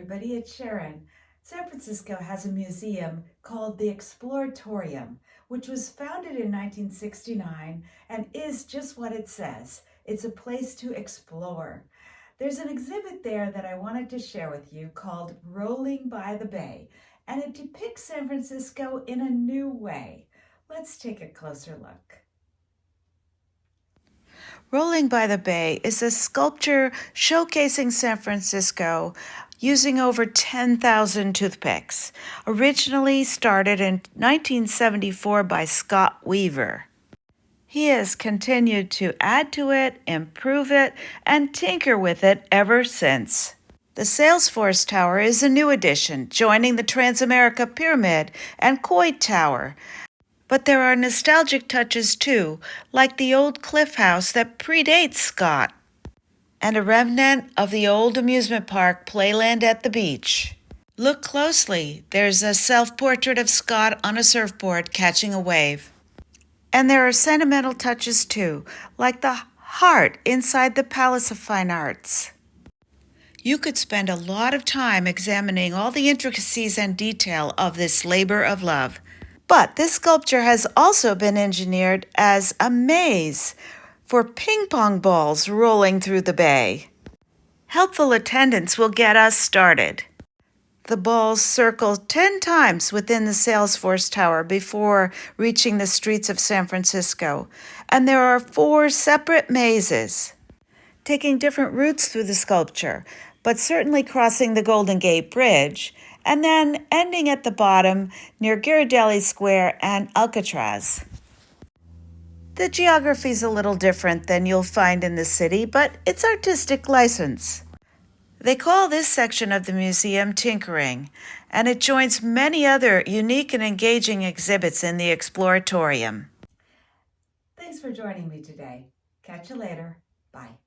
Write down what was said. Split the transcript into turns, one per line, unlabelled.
everybody, it's Sharon. San Francisco has a museum called the Exploratorium, which was founded in 1969 and is just what it says. It's a place to explore. There's an exhibit there that I wanted to share with you called Rolling by the Bay, and it depicts San Francisco in a new way. Let's take a closer look. Rolling by the Bay is a sculpture showcasing San Francisco using over 10,000 toothpicks. Originally started in 1974 by Scott Weaver. He has continued to add to it, improve it, and tinker with it ever since. The Salesforce Tower is a new addition, joining the Transamerica Pyramid and Coit Tower. But there are nostalgic touches too, like the old cliff house that predates Scott, and a remnant of the old amusement park Playland at the beach. Look closely, there's a self-portrait of Scott on a surfboard catching a wave. And there are sentimental touches too, like the heart inside the Palace of Fine Arts. You could spend a lot of time examining all the intricacies and detail of this labor of love. But this sculpture has also been engineered as a maze for ping pong balls rolling through the bay. Helpful attendants will get us started. The balls circle 10 times within the Salesforce Tower before reaching the streets of San Francisco, and there are 4 separate mazes, taking different routes through the sculpture, but certainly crossing the Golden Gate Bridge, and then ending at the bottom near Ghirardelli Square and Alcatraz. The geography is a little different than you'll find in the city, but it's artistic license. They call this section of the museum Tinkering, and it joins many other unique and engaging exhibits in the Exploratorium. Thanks for joining me today. Catch you later. Bye.